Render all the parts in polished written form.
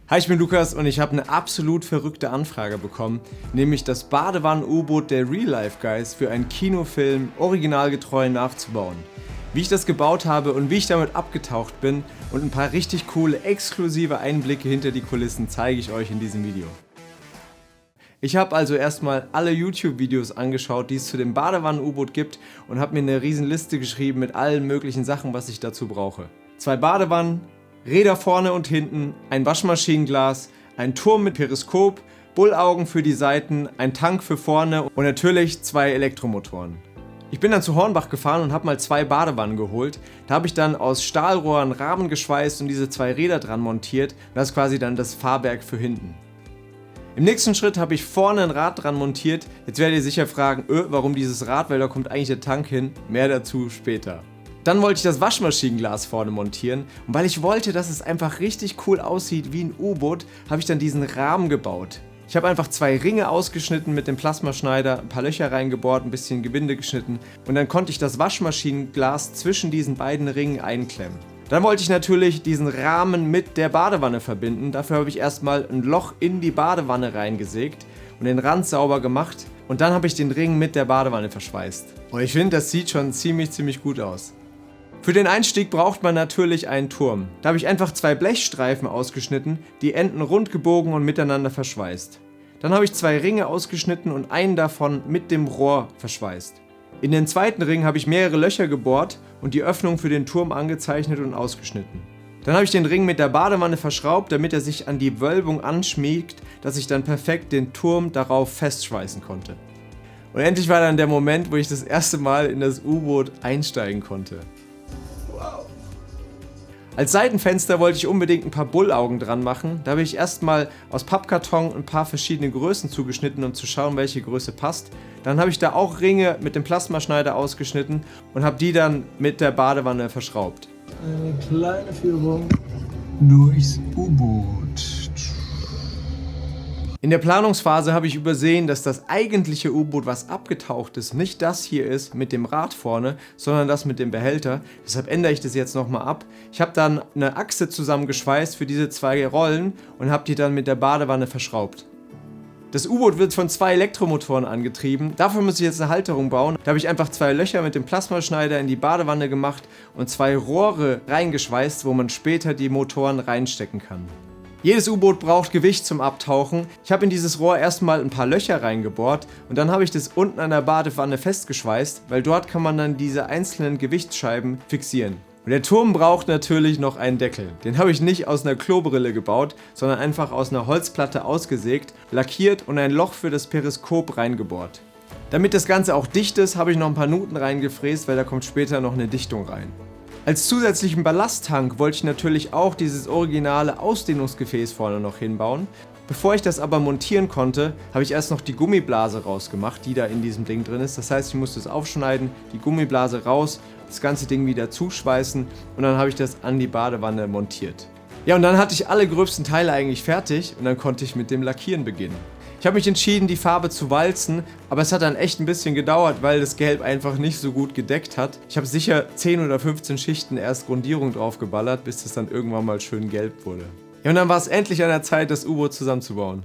Hi, ich bin Lukas und ich habe eine absolut verrückte Anfrage bekommen, nämlich das Badewannen-U-Boot der Real Life Guys für einen Kinofilm originalgetreu nachzubauen. Wie ich das gebaut habe und wie ich damit abgetaucht bin und ein paar richtig coole, exklusive Einblicke hinter die Kulissen zeige ich euch in diesem Video. Ich habe also erstmal alle YouTube-Videos angeschaut, die es zu dem Badewannen-U-Boot gibt und habe mir eine riesen Liste geschrieben mit allen möglichen Sachen, was ich dazu brauche. 2 Badewannen, Räder vorne und hinten, ein Waschmaschinenglas, ein Turm mit Periskop, Bullaugen für die Seiten, ein Tank für vorne und natürlich 2 Elektromotoren. Ich bin dann zu Hornbach gefahren und habe mal 2 Badewannen geholt. Da habe ich dann aus Stahlrohren Rahmen geschweißt und diese 2 Räder dran montiert. Das ist quasi dann das Fahrwerk für hinten. Im nächsten Schritt habe ich vorne ein Rad dran montiert. Jetzt werdet ihr sicher fragen, warum dieses Rad, weil da kommt eigentlich der Tank hin. Mehr dazu später. Dann wollte ich das Waschmaschinenglas vorne montieren und weil ich wollte, dass es einfach richtig cool aussieht wie ein U-Boot, habe ich dann diesen Rahmen gebaut. Ich habe einfach 2 Ringe ausgeschnitten mit dem Plasmaschneider, ein paar Löcher reingebohrt, ein bisschen Gewinde geschnitten und dann konnte ich das Waschmaschinenglas zwischen diesen beiden Ringen einklemmen. Dann wollte ich natürlich diesen Rahmen mit der Badewanne verbinden. Dafür habe ich erstmal ein Loch in die Badewanne reingesägt und den Rand sauber gemacht und dann habe ich den Ring mit der Badewanne verschweißt. Und ich finde, das sieht schon ziemlich gut aus. Für den Einstieg braucht man natürlich einen Turm. Da habe ich einfach 2 Blechstreifen ausgeschnitten, die Enden rund gebogen und miteinander verschweißt. Dann habe ich 2 Ringe ausgeschnitten und einen davon mit dem Rohr verschweißt. In den zweiten Ring habe ich mehrere Löcher gebohrt und die Öffnung für den Turm angezeichnet und ausgeschnitten. Dann habe ich den Ring mit der Badewanne verschraubt, damit er sich an die Wölbung anschmiegt, dass ich dann perfekt den Turm darauf festschweißen konnte. Und endlich war dann der Moment, wo ich das erste Mal in das U-Boot einsteigen konnte. Als Seitenfenster wollte ich unbedingt ein paar Bullaugen dran machen. Da habe ich erstmal aus Pappkarton ein paar verschiedene Größen zugeschnitten, um zu schauen, welche Größe passt. Dann habe ich da auch Ringe mit dem Plasmaschneider ausgeschnitten und habe die dann mit der Badewanne verschraubt. Eine kleine Führung durchs U-Boot. In der Planungsphase habe ich übersehen, dass das eigentliche U-Boot, was abgetaucht ist, nicht das hier ist mit dem Rad vorne, sondern das mit dem Behälter. Deshalb ändere ich das jetzt nochmal ab. Ich habe dann eine Achse zusammengeschweißt für diese 2 Rollen und habe die dann mit der Badewanne verschraubt. Das U-Boot wird von 2 Elektromotoren angetrieben. Dafür muss ich jetzt eine Halterung bauen. Da habe ich einfach 2 Löcher mit dem Plasmaschneider in die Badewanne gemacht und 2 Rohre reingeschweißt, wo man später die Motoren reinstecken kann. Jedes U-Boot braucht Gewicht zum Abtauchen. Ich habe in dieses Rohr erstmal ein paar Löcher reingebohrt und dann habe ich das unten an der Badewanne festgeschweißt, weil dort kann man dann diese einzelnen Gewichtsscheiben fixieren. Und der Turm braucht natürlich noch einen Deckel. Den habe ich nicht aus einer Klobrille gebaut, sondern einfach aus einer Holzplatte ausgesägt, lackiert und ein Loch für das Periskop reingebohrt. Damit das Ganze auch dicht ist, habe ich noch ein paar Nuten reingefräst, weil da kommt später noch eine Dichtung rein. Als zusätzlichen Ballasttank wollte ich natürlich auch dieses originale Ausdehnungsgefäß vorne noch hinbauen. Bevor ich das aber montieren konnte, habe ich erst noch die Gummiblase rausgemacht, die da in diesem Ding drin ist. Das heißt, ich musste es aufschneiden, die Gummiblase raus, das ganze Ding wieder zuschweißen und dann habe ich das an die Badewanne montiert. Ja, und dann hatte ich alle gröbsten Teile eigentlich fertig und dann konnte ich mit dem Lackieren beginnen. Ich habe mich entschieden, die Farbe zu walzen, aber es hat dann echt ein bisschen gedauert, weil das Gelb einfach nicht so gut gedeckt hat. Ich habe sicher 10 oder 15 Schichten erst Grundierung drauf geballert, bis es dann irgendwann mal schön gelb wurde. Ja, und dann war es endlich an der Zeit, das U-Boot zusammenzubauen.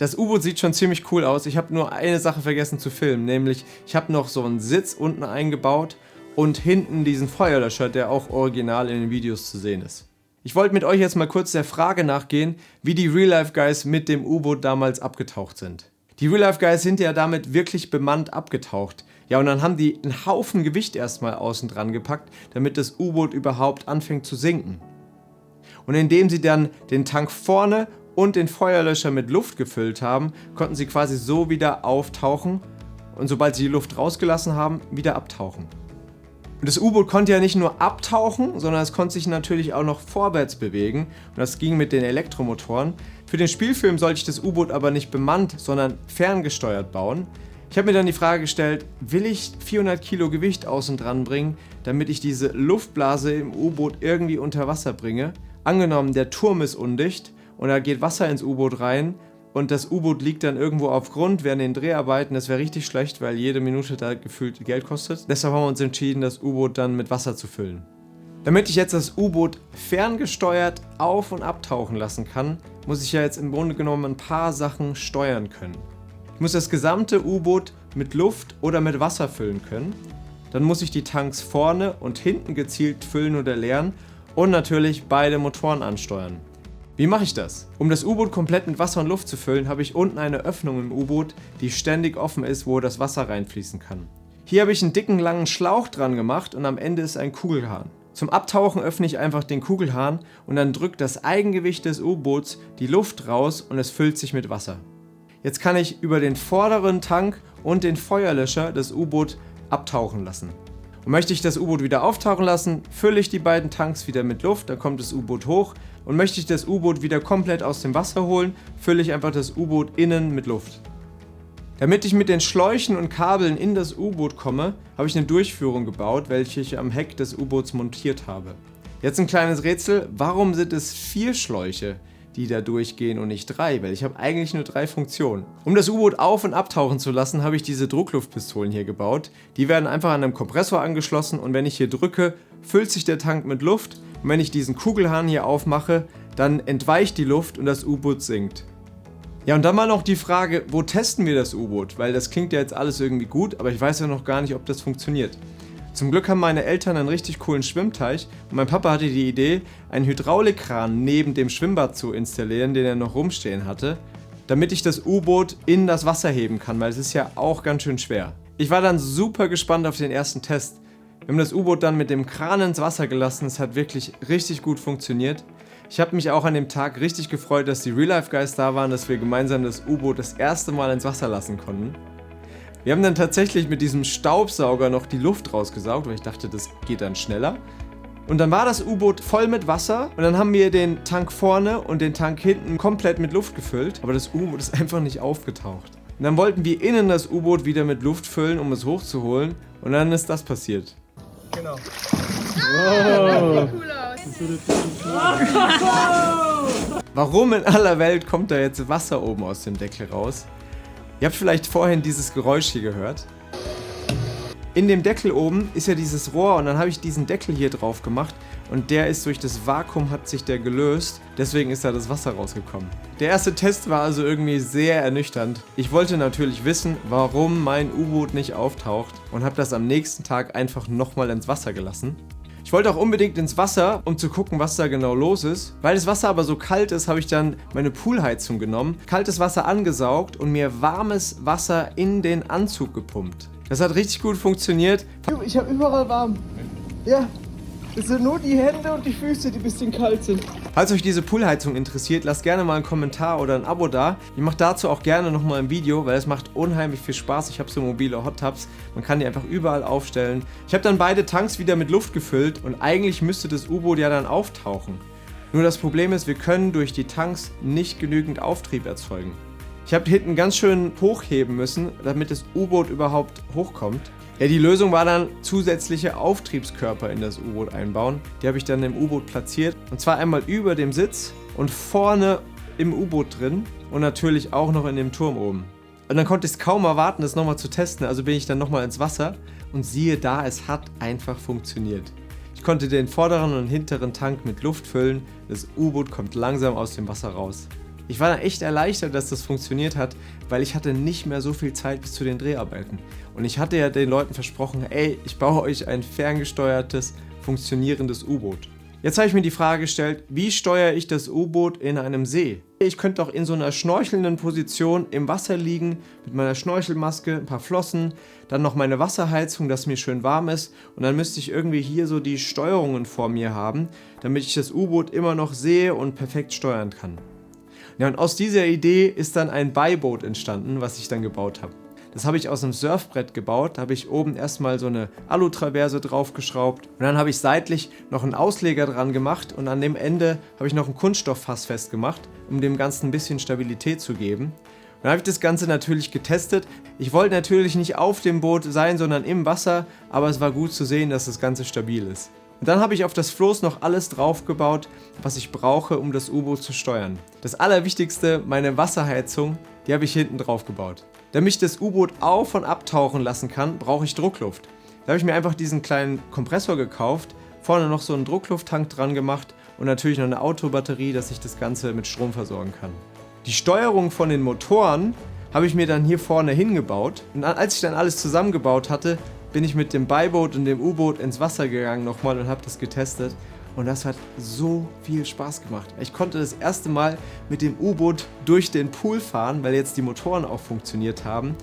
Das U-Boot sieht schon ziemlich cool aus. Ich habe nur eine Sache vergessen zu filmen, nämlich ich habe noch so einen Sitz unten eingebaut und hinten diesen Feuerlöscher, der auch original in den Videos zu sehen ist. Ich wollte mit euch jetzt mal kurz der Frage nachgehen, wie die Real Life Guys mit dem U-Boot damals abgetaucht sind. Die Real Life Guys sind ja damit wirklich bemannt abgetaucht. Ja, und dann haben die einen Haufen Gewicht erstmal außen dran gepackt, damit das U-Boot überhaupt anfängt zu sinken. Und indem sie dann den Tank vorne und den Feuerlöscher mit Luft gefüllt haben, konnten sie quasi so wieder auftauchen und sobald sie die Luft rausgelassen haben, wieder abtauchen. Und das U-Boot konnte ja nicht nur abtauchen, sondern es konnte sich natürlich auch noch vorwärts bewegen. Und das ging mit den Elektromotoren. Für den Spielfilm sollte ich das U-Boot aber nicht bemannt, sondern ferngesteuert bauen. Ich habe mir dann die Frage gestellt, will ich 400 Kilo Gewicht außen dran bringen, damit ich diese Luftblase im U-Boot irgendwie unter Wasser bringe? Angenommen, der Turm ist undicht und da geht Wasser ins U-Boot rein und das U-Boot liegt dann irgendwo auf Grund während den Dreharbeiten. Das wäre richtig schlecht, weil jede Minute da gefühlt Geld kostet. Deshalb haben wir uns entschieden, das U-Boot dann mit Wasser zu füllen. Damit ich jetzt das U-Boot ferngesteuert auf- und abtauchen lassen kann, muss ich ja jetzt im Grunde genommen ein paar Sachen steuern können. Ich muss das gesamte U-Boot mit Luft oder mit Wasser füllen können. Dann muss ich die Tanks vorne und hinten gezielt füllen oder leeren und natürlich beide Motoren ansteuern. Wie mache ich das? Um das U-Boot komplett mit Wasser und Luft zu füllen, habe ich unten eine Öffnung im U-Boot, die ständig offen ist, wo das Wasser reinfließen kann. Hier habe ich einen dicken, langen Schlauch dran gemacht und am Ende ist ein Kugelhahn. Zum Abtauchen öffne ich einfach den Kugelhahn und dann drückt das Eigengewicht des U-Boots die Luft raus und es füllt sich mit Wasser. Jetzt kann ich über den vorderen Tank und den Feuerlöscher das U-Boot abtauchen lassen. Und möchte ich das U-Boot wieder auftauchen lassen, fülle ich die beiden Tanks wieder mit Luft, dann kommt das U-Boot hoch. Und möchte ich das U-Boot wieder komplett aus dem Wasser holen, fülle ich einfach das U-Boot innen mit Luft. Damit ich mit den Schläuchen und Kabeln in das U-Boot komme, habe ich eine Durchführung gebaut, welche ich am Heck des U-Boots montiert habe. Jetzt ein kleines Rätsel, warum sind es 4 Schläuche, die da durchgehen und nicht 3? Weil ich habe eigentlich nur 3 Funktionen. Um das U-Boot auf- und abtauchen zu lassen, habe ich diese Druckluftpistolen hier gebaut. Die werden einfach an einem Kompressor angeschlossen und wenn ich hier drücke, füllt sich der Tank mit Luft. Und wenn ich diesen Kugelhahn hier aufmache, dann entweicht die Luft und das U-Boot sinkt. Ja, und dann mal noch die Frage, wo testen wir das U-Boot? Weil das klingt ja jetzt alles irgendwie gut, aber ich weiß ja noch gar nicht, ob das funktioniert. Zum Glück haben meine Eltern einen richtig coolen Schwimmteich und mein Papa hatte die Idee, einen Hydraulikkran neben dem Schwimmbad zu installieren, den er noch rumstehen hatte, damit ich das U-Boot in das Wasser heben kann, weil es ist ja auch ganz schön schwer. Ich war dann super gespannt auf den ersten Test. Wir haben das U-Boot dann mit dem Kran ins Wasser gelassen, es hat wirklich richtig gut funktioniert. Ich habe mich auch an dem Tag richtig gefreut, dass die Real Life Guys da waren, dass wir gemeinsam das U-Boot das erste Mal ins Wasser lassen konnten. Wir haben dann tatsächlich mit diesem Staubsauger noch die Luft rausgesaugt, weil ich dachte, das geht dann schneller. Und dann war das U-Boot voll mit Wasser und dann haben wir den Tank vorne und den Tank hinten komplett mit Luft gefüllt, aber das U-Boot ist einfach nicht aufgetaucht. Und dann wollten wir innen das U-Boot wieder mit Luft füllen, um es hochzuholen und dann ist das passiert. Genau. Wow. Cool aus. Warum in aller Welt kommt da jetzt Wasser oben aus dem Deckel raus? Ihr habt vielleicht vorhin dieses Geräusch hier gehört. In dem Deckel oben ist ja dieses Rohr und dann habe ich diesen Deckel hier drauf gemacht und der ist durch das Vakuum hat sich der gelöst, deswegen ist da das Wasser rausgekommen. Der erste Test war also irgendwie sehr ernüchternd. Ich wollte natürlich wissen, warum mein U-Boot nicht auftaucht und habe das am nächsten Tag einfach nochmal ins Wasser gelassen. Ich wollte auch unbedingt ins Wasser, um zu gucken, was da genau los ist. Weil das Wasser aber so kalt ist, habe ich dann meine Poolheizung genommen, kaltes Wasser angesaugt und mir warmes Wasser in den Anzug gepumpt. Das hat richtig gut funktioniert. Ich habe überall warm. Ja, es sind nur die Hände und die Füße, die ein bisschen kalt sind. Falls euch diese Poolheizung interessiert, lasst gerne mal einen Kommentar oder ein Abo da. Ich mache dazu auch gerne nochmal ein Video, weil es macht unheimlich viel Spaß. Ich habe so mobile Hot Tubs, man kann die einfach überall aufstellen. Ich habe dann beide Tanks wieder mit Luft gefüllt und eigentlich müsste das U-Boot ja dann auftauchen. Nur das Problem ist, wir können durch die Tanks nicht genügend Auftrieb erzeugen. Ich habe hinten ganz schön hochheben müssen, damit das U-Boot überhaupt hochkommt. Ja, die Lösung war dann zusätzliche Auftriebskörper in das U-Boot einbauen. Die habe ich dann im U-Boot platziert. Und zwar einmal über dem Sitz und vorne im U-Boot drin und natürlich auch noch in dem Turm oben. Und dann konnte ich es kaum erwarten, das nochmal zu testen. Also bin ich dann nochmal ins Wasser und siehe da, es hat einfach funktioniert. Ich konnte den vorderen und hinteren Tank mit Luft füllen. Das U-Boot kommt langsam aus dem Wasser raus. Ich war dann echt erleichtert, dass das funktioniert hat, weil ich hatte nicht mehr so viel Zeit bis zu den Dreharbeiten. Und ich hatte ja den Leuten versprochen, ey, ich baue euch ein ferngesteuertes, funktionierendes U-Boot. Jetzt habe ich mir die Frage gestellt, wie steuere ich das U-Boot in einem See? Ich könnte auch in so einer schnorchelnden Position im Wasser liegen, mit meiner Schnorchelmaske, ein paar Flossen, dann noch meine Wasserheizung, dass mir schön warm ist und dann müsste ich irgendwie hier so die Steuerungen vor mir haben, damit ich das U-Boot immer noch sehe und perfekt steuern kann. Ja, und aus dieser Idee ist dann ein Beiboot entstanden, was ich dann gebaut habe. Das habe ich aus einem Surfbrett gebaut. Da habe ich oben erstmal so eine Alutraverse draufgeschraubt. Und dann habe ich seitlich noch einen Ausleger dran gemacht. Und an dem Ende habe ich noch ein Kunststofffass festgemacht, um dem Ganzen ein bisschen Stabilität zu geben. Und dann habe ich das Ganze natürlich getestet. Ich wollte natürlich nicht auf dem Boot sein, sondern im Wasser. Aber es war gut zu sehen, dass das Ganze stabil ist. Und dann habe ich auf das Floß noch alles draufgebaut, was ich brauche, um das U-Boot zu steuern. Das Allerwichtigste, meine Wasserheizung, die habe ich hinten drauf gebaut. Damit ich das U-Boot auf- und abtauchen lassen kann, brauche ich Druckluft. Da habe ich mir einfach diesen kleinen Kompressor gekauft, vorne noch so einen Drucklufttank dran gemacht und natürlich noch eine Autobatterie, dass ich das Ganze mit Strom versorgen kann. Die Steuerung von den Motoren habe ich mir dann hier vorne hingebaut. Und als ich dann alles zusammengebaut hatte, bin ich mit dem Beiboot und dem U-Boot ins Wasser gegangen nochmal und habe das getestet. Und das hat so viel Spaß gemacht. Ich konnte das erste Mal mit dem U-Boot durch den Pool fahren, weil jetzt die Motoren auch funktioniert haben.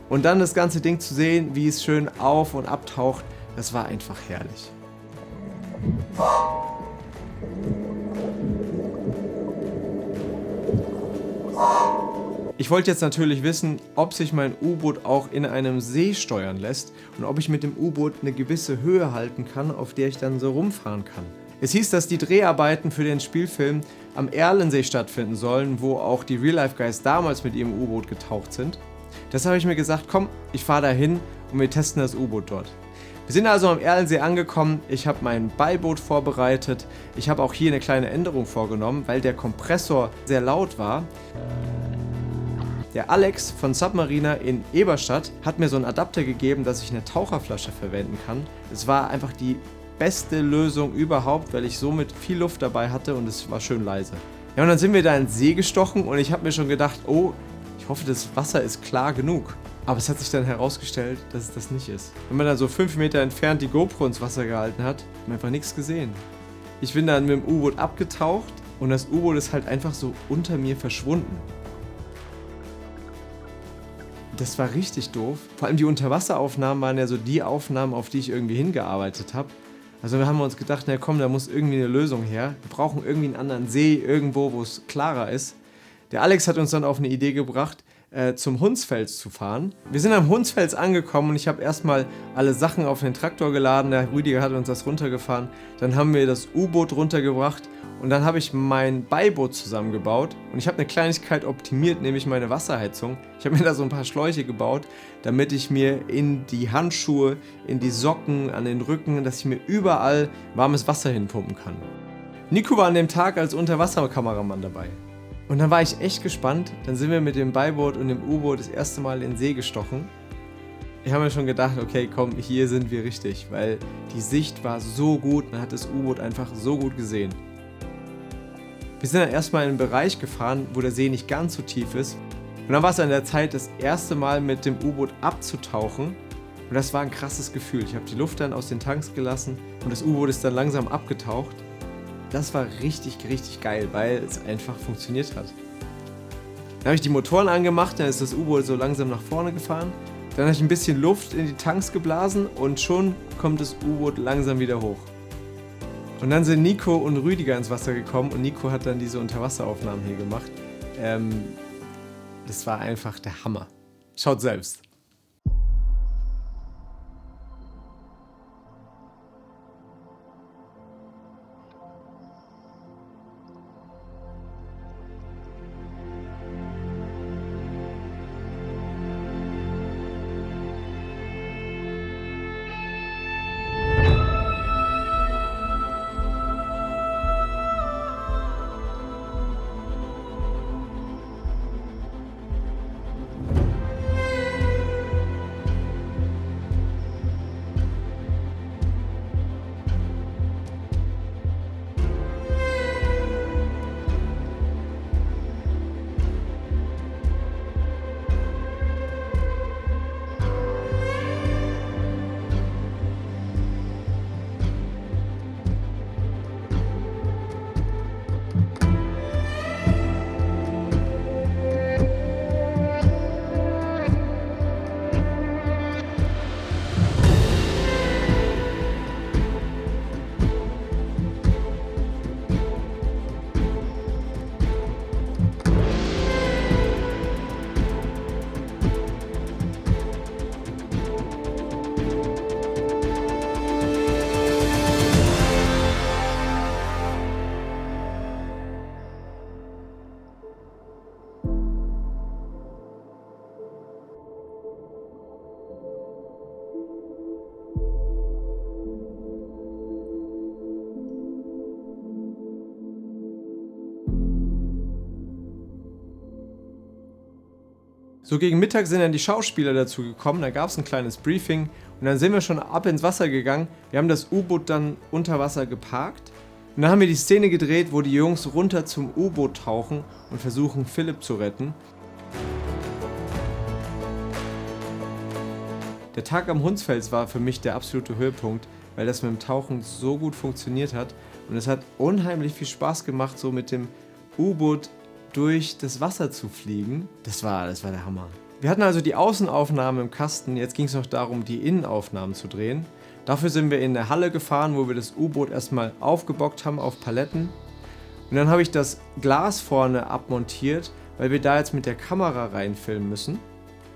Und dann das ganze Ding zu sehen, wie es schön auf- und abtaucht, das war einfach herrlich. Ich wollte jetzt natürlich wissen, ob sich mein U-Boot auch in einem See steuern lässt und ob ich mit dem U-Boot eine gewisse Höhe halten kann, auf der ich dann so rumfahren kann. Es hieß, dass die Dreharbeiten für den Spielfilm am Erlensee stattfinden sollen, wo auch die Real Life Guys damals mit ihrem U-Boot getaucht sind. Deshalb habe ich mir gesagt, komm, ich fahre da hin und wir testen das U-Boot dort. Wir sind also am Erlensee angekommen, ich habe mein Beiboot vorbereitet, ich habe auch hier eine kleine Änderung vorgenommen, weil der Kompressor sehr laut war. Der Alex von Submariner in Eberstadt hat mir so einen Adapter gegeben, dass ich eine Taucherflasche verwenden kann. Es war einfach die beste Lösung überhaupt, weil ich somit viel Luft dabei hatte und es war schön leise. Ja, und dann sind wir da ins See gestochen und ich habe mir schon gedacht, oh, ich hoffe, das Wasser ist klar genug. Aber es hat sich dann herausgestellt, dass es das nicht ist. Wenn man dann so 5 Meter entfernt die GoPro ins Wasser gehalten hat, hat man einfach nichts gesehen. Ich bin dann mit dem U-Boot abgetaucht und das U-Boot ist halt einfach so unter mir verschwunden. Das war richtig doof. Vor allem die Unterwasseraufnahmen waren ja so die Aufnahmen, auf die ich irgendwie hingearbeitet habe. Also wir haben uns gedacht, na komm, da muss irgendwie eine Lösung her. Wir brauchen irgendwie einen anderen See, irgendwo, wo es klarer ist. Der Alex hat uns dann auf eine Idee gebracht, zum Hunsfels zu fahren. Wir sind am Hunsfels angekommen und ich habe erstmal alle Sachen auf den Traktor geladen. Der Rüdiger hat uns das runtergefahren. Dann haben wir das U-Boot runtergebracht und dann habe ich mein Beiboot zusammengebaut und ich habe eine Kleinigkeit optimiert, nämlich meine Wasserheizung. Ich habe mir da so ein paar Schläuche gebaut, damit ich mir in die Handschuhe, in die Socken, an den Rücken, dass ich mir überall warmes Wasser hinpumpen kann. Nico war an dem Tag als Unterwasserkameramann dabei. Und dann war ich echt gespannt. Dann sind wir mit dem Beiboot und dem U-Boot das erste Mal in den See gestochen. Ich habe mir schon gedacht, okay, komm, hier sind wir richtig, weil die Sicht war so gut, man hat das U-Boot einfach so gut gesehen. Wir sind dann erstmal in einen Bereich gefahren, wo der See nicht ganz so tief ist. Und dann war es an der Zeit, das erste Mal mit dem U-Boot abzutauchen. Und das war ein krasses Gefühl. Ich habe die Luft dann aus den Tanks gelassen und das U-Boot ist dann langsam abgetaucht. Das war richtig, richtig geil, weil es einfach funktioniert hat. Dann habe ich die Motoren angemacht, dann ist das U-Boot so langsam nach vorne gefahren. Dann habe ich ein bisschen Luft in die Tanks geblasen und schon kommt das U-Boot langsam wieder hoch. Und dann sind Nico und Rüdiger ins Wasser gekommen und Nico hat dann diese Unterwasseraufnahmen hier gemacht. Das war einfach der Hammer. Schaut selbst. So gegen Mittag sind dann die Schauspieler dazu gekommen, da gab es ein kleines Briefing und dann sind wir schon ab ins Wasser gegangen. Wir haben das U-Boot dann unter Wasser geparkt und dann haben wir die Szene gedreht, wo die Jungs runter zum U-Boot tauchen und versuchen, Philipp zu retten. Der Tag am Hundsfels war für mich der absolute Höhepunkt, weil das mit dem Tauchen so gut funktioniert hat und es hat unheimlich viel Spaß gemacht, so mit dem U-Boot durch das Wasser zu fliegen. Das war der Hammer. Wir hatten also die Außenaufnahmen im Kasten, jetzt ging es noch darum, die Innenaufnahmen zu drehen. Dafür sind wir in der Halle gefahren, wo wir das U-Boot erstmal aufgebockt haben auf Paletten. Und dann habe ich das Glas vorne abmontiert, weil wir da jetzt mit der Kamera reinfilmen müssen.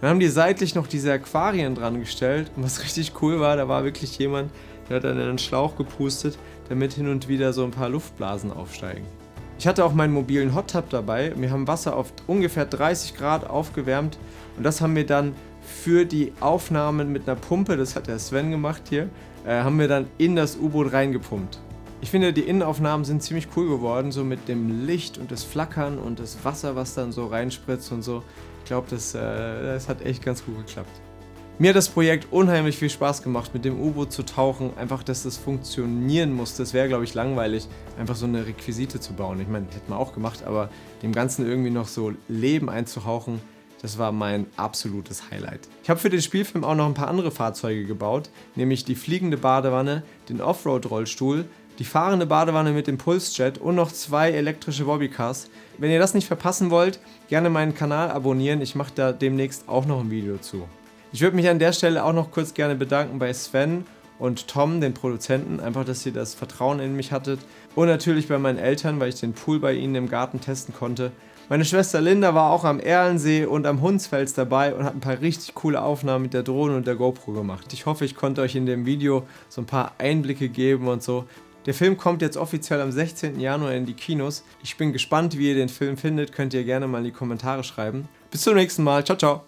Dann haben die seitlich noch diese Aquarien dran gestellt und was richtig cool war, da war wirklich jemand, der hat dann in einen Schlauch gepustet, damit hin und wieder so ein paar Luftblasen aufsteigen. Ich hatte auch meinen mobilen Hot Tub dabei. Wir haben Wasser auf ungefähr 30 Grad aufgewärmt und das haben wir dann für die Aufnahmen mit einer Pumpe, das hat der Sven gemacht hier, haben wir dann in das U-Boot reingepumpt. Ich finde, die Innenaufnahmen sind ziemlich cool geworden, so mit dem Licht und das Flackern und das Wasser, was dann so reinspritzt und so. Ich glaube, das hat echt ganz gut geklappt. Mir hat das Projekt unheimlich viel Spaß gemacht, mit dem U-Boot zu tauchen. Einfach, dass das funktionieren muss. Das wäre, glaube ich, langweilig, einfach so eine Requisite zu bauen. Ich meine, hätten wir auch gemacht, aber dem Ganzen irgendwie noch so Leben einzuhauchen, das war mein absolutes Highlight. Ich habe für den Spielfilm auch noch ein paar andere Fahrzeuge gebaut, nämlich die fliegende Badewanne, den Offroad-Rollstuhl, die fahrende Badewanne mit dem Pulsjet und noch 2 elektrische Bobbycars. Wenn ihr das nicht verpassen wollt, gerne meinen Kanal abonnieren. Ich mache da demnächst auch noch ein Video zu. Ich würde mich an der Stelle auch noch kurz gerne bedanken bei Sven und Tom, den Produzenten, einfach, dass ihr das Vertrauen in mich hattet. Und natürlich bei meinen Eltern, weil ich den Pool bei ihnen im Garten testen konnte. Meine Schwester Linda war auch am Erlensee und am Hundsfels dabei und hat ein paar richtig coole Aufnahmen mit der Drohne und der GoPro gemacht. Ich hoffe, ich konnte euch in dem Video so ein paar Einblicke geben und so. Der Film kommt jetzt offiziell am 16. Januar in die Kinos. Ich bin gespannt, wie ihr den Film findet. Könnt ihr gerne mal in die Kommentare schreiben. Bis zum nächsten Mal. Ciao, ciao.